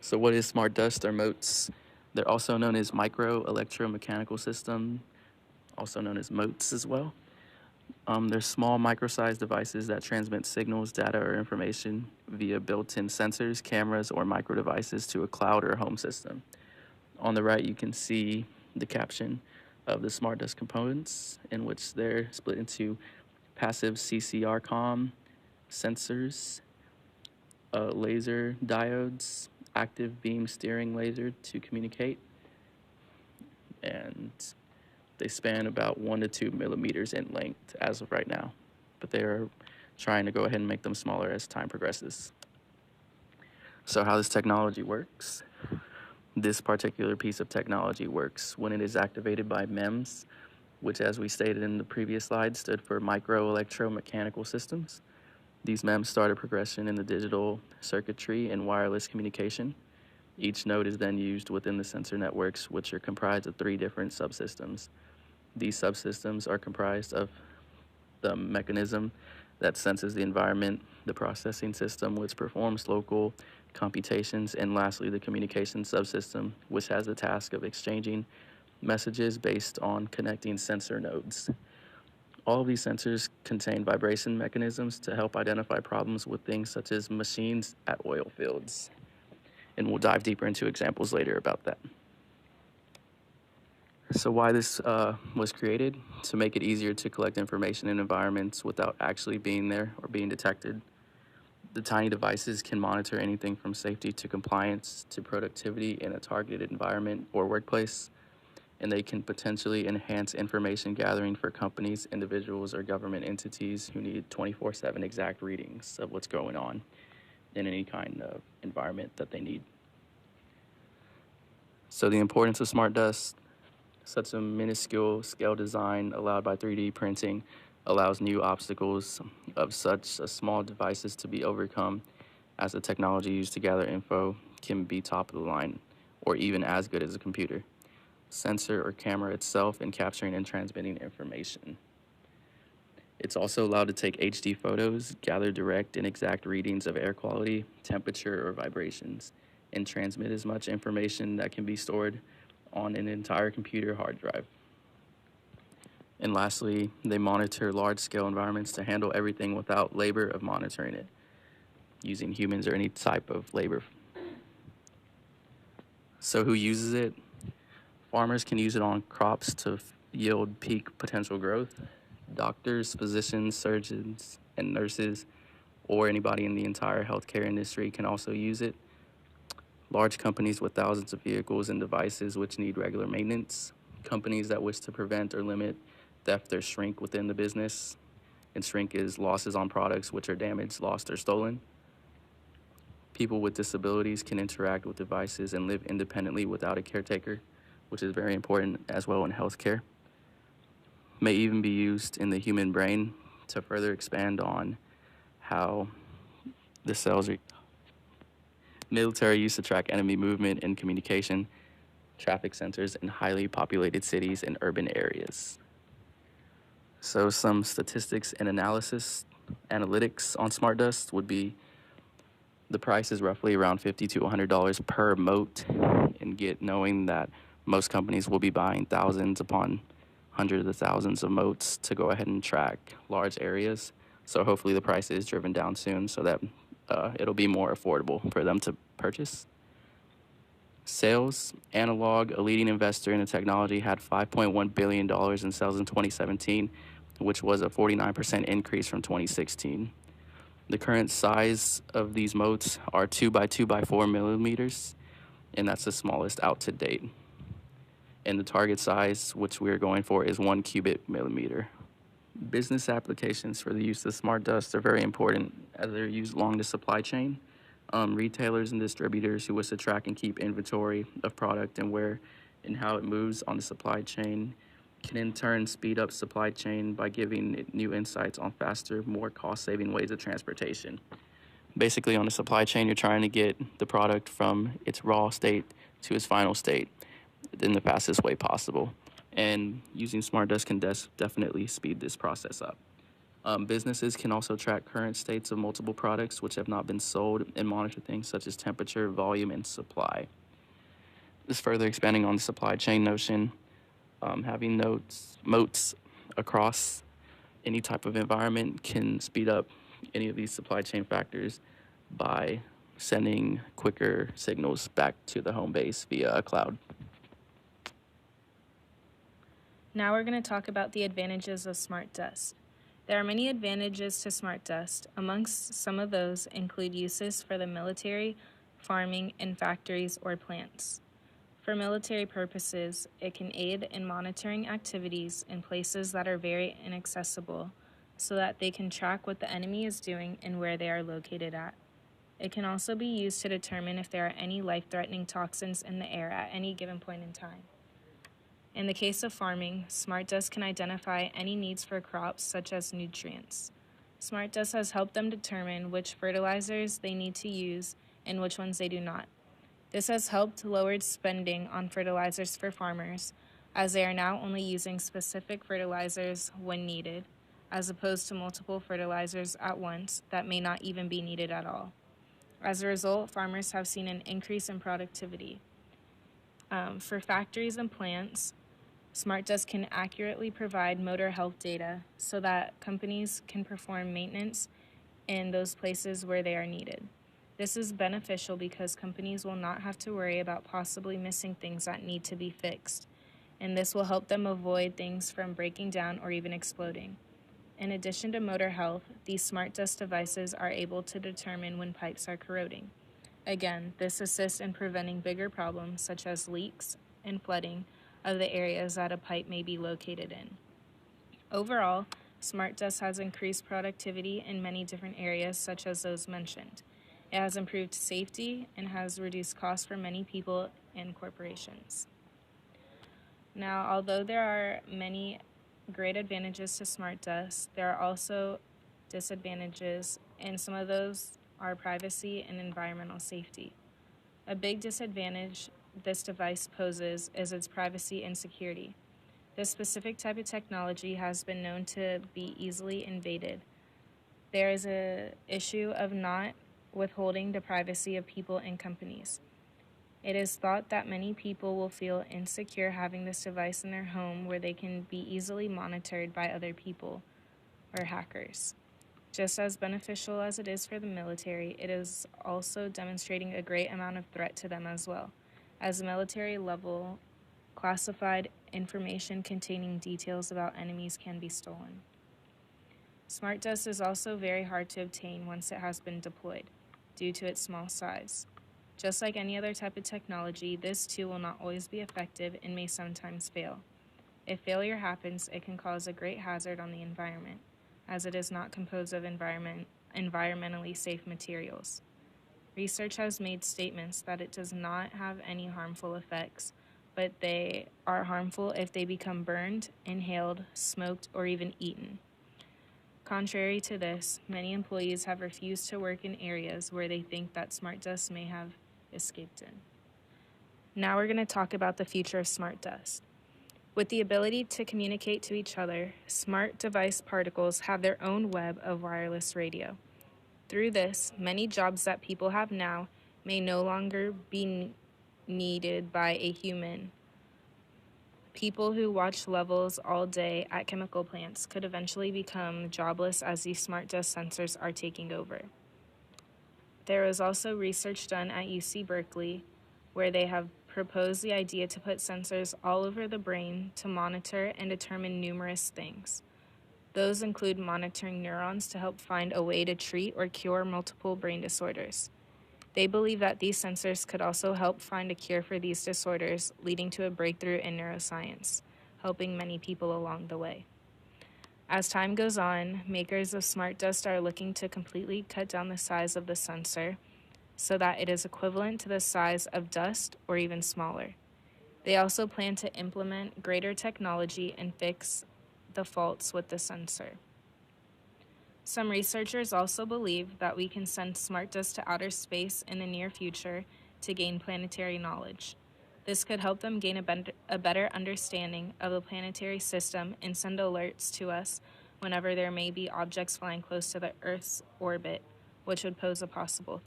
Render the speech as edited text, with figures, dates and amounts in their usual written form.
So what is smart dust or motes? They're also known as micro electromechanical system, also known as motes as well. They're small micro-sized devices that transmit signals, data, or information via built-in sensors, cameras, or micro devices to a cloud or home system. On the right, you can see the caption of the smart dust components, in which they're split into passive CCR comm, sensors, laser diodes, active beam steering laser to communicate, and they span about 1 to 2 millimeters in length as of right now, but they are trying to go ahead and make them smaller as time progresses. So how this technology works: this particular piece of technology works when it is activated by MEMS, which, as we stated in the previous slide, stood for micro electromechanical systems. These MEMS start a progression in the digital circuitry and wireless communication. Each node is then used within the sensor networks, which are comprised of 3 different subsystems. These subsystems are comprised of the mechanism that senses the environment, the processing system, which performs local computations, and lastly, the communication subsystem, which has the task of exchanging messages based on connecting sensor nodes. All of these sensors contain vibration mechanisms to help identify problems with things such as machines at oil fields. And we'll dive deeper into examples later about that. So why this was created: to make it easier to collect information in environments without actually being there or being detected. The tiny devices can monitor anything from safety to compliance to productivity in a targeted environment or workplace, and they can potentially enhance information gathering for companies, individuals, or government entities who need 24/7 exact readings of what's going on in any kind of environment that they need. So the importance of smart dust: such a minuscule scale design allowed by 3D printing allows new obstacles of such small devices to be overcome, as the technology used to gather info can be top of the line or even as good as a computer, sensor, or camera itself in capturing and transmitting information. It's also allowed to take HD photos, gather direct and exact readings of air quality, temperature, or vibrations, and transmit as much information that can be stored on an entire computer hard drive. And lastly, they monitor large-scale environments to handle everything without labor of monitoring it, using humans or any type of labor. So who uses it? Farmers can use it on crops to yield peak potential growth. Doctors, physicians, surgeons, and nurses, or anybody in the entire healthcare industry can also use it. Large companies with thousands of vehicles and devices which need regular maintenance. Companies that wish to prevent or limit theft or shrink within the business. And shrink is losses on products which are damaged, lost, or stolen. People with disabilities can interact with devices and live independently without a caretaker, which is very important as well in healthcare. May even be used in the human brain to further expand on how the cells are. Military used to track enemy movement and communication, traffic sensors in highly populated cities and urban areas. So some statistics and analytics on smart dust would be: the price is roughly around $50 to $100 per mote, and knowing that most companies will be buying thousands upon hundreds of thousands of motes to go ahead and track large areas. So hopefully the price is driven down soon so that it'll be more affordable for them to purchase. Sales: Analog, a leading investor in the technology, had $5.1 billion in sales in 2017, which was a 49% increase from 2016. The current size of these motes are 2 by 2 by 4 millimeters, and that's the smallest out to date. And the target size, which we're going for, is 1 cubic millimeter. Business applications for the use of smart dust are very important, as they're used along the supply chain. Retailers and distributors who wish to track and keep inventory of product and where and how it moves on the supply chain can in turn speed up supply chain by giving it new insights on faster, more cost-saving ways of transportation. Basically, on the supply chain, you're trying to get the product from its raw state to its final state in the fastest way possible. And using smart dust can definitely speed this process up. Businesses can also track current states of multiple products which have not been sold and monitor things such as temperature, volume, and supply. Just further expanding on the supply chain notion, having moats across any type of environment can speed up any of these supply chain factors by sending quicker signals back to the home base via a cloud. Now we're going to talk about the advantages of smart dust. There are many advantages to smart dust. Amongst some of those include uses for the military, farming, and factories or plants. For military purposes, it can aid in monitoring activities in places that are very inaccessible so that they can track what the enemy is doing and where they are located at. It can also be used to determine if there are any life-threatening toxins in the air at any given point in time. In the case of farming, smart dust can identify any needs for crops such as nutrients. Smart dust has helped them determine which fertilizers they need to use and which ones they do not. This has helped lower spending on fertilizers for farmers, as they are now only using specific fertilizers when needed, as opposed to multiple fertilizers at once that may not even be needed at all. As a result, farmers have seen an increase in productivity. For factories and plants, smart dust can accurately provide motor health data so that companies can perform maintenance in those places where they are needed. This is beneficial because companies will not have to worry about possibly missing things that need to be fixed, and this will help them avoid things from breaking down or even exploding. In addition to motor health, these smart dust devices are able to determine when pipes are corroding. Again, this assists in preventing bigger problems such as leaks and flooding of the areas that a pipe may be located in. Overall, smart dust has increased productivity in many different areas such as those mentioned. It has improved safety and has reduced costs for many people and corporations. Now, although there are many great advantages to smart dust, there are also disadvantages, and some of those are privacy and environmental safety. A big disadvantage this device poses is its privacy and security. This specific type of technology has been known to be easily invaded. There is an issue of not withholding the privacy of people and companies. It is thought that many people will feel insecure having this device in their home where they can be easily monitored by other people or hackers. Just as beneficial as it is for the military, it is also demonstrating a great amount of threat to them as well, as military level classified information containing details about enemies can be stolen. Smart dust is also very hard to obtain once it has been deployed, due to its small size. Just like any other type of technology, this too will not always be effective and may sometimes fail. If failure happens, it can cause a great hazard on the environment, as it is not composed of environmentally safe materials. Research has made statements that it does not have any harmful effects, but they are harmful if they become burned, inhaled, smoked, or even eaten. Contrary to this, many employees have refused to work in areas where they think that smart dust may have escaped in. Now we're going to talk about the future of smart dust. With the ability to communicate to each other, smart device particles have their own web of wireless radio. Through this, many jobs that people have now may no longer be needed by a human. People who watch levels all day at chemical plants could eventually become jobless as these smart dust sensors are taking over. There was also research done at UC Berkeley where they have proposed the idea to put sensors all over the brain to monitor and determine numerous things. Those include monitoring neurons to help find a way to treat or cure multiple brain disorders. They believe that these sensors could also help find a cure for these disorders, leading to a breakthrough in neuroscience, helping many people along the way. As time goes on, makers of smart dust are looking to completely cut down the size of the sensor so that it is equivalent to the size of dust or even smaller. They also plan to implement greater technology and fix the faults with the sensor. Some researchers also believe that we can send smart dust to outer space in the near future to gain planetary knowledge. This could help them gain a better understanding of the planetary system and send alerts to us whenever there may be objects flying close to the Earth's orbit, which would pose a possible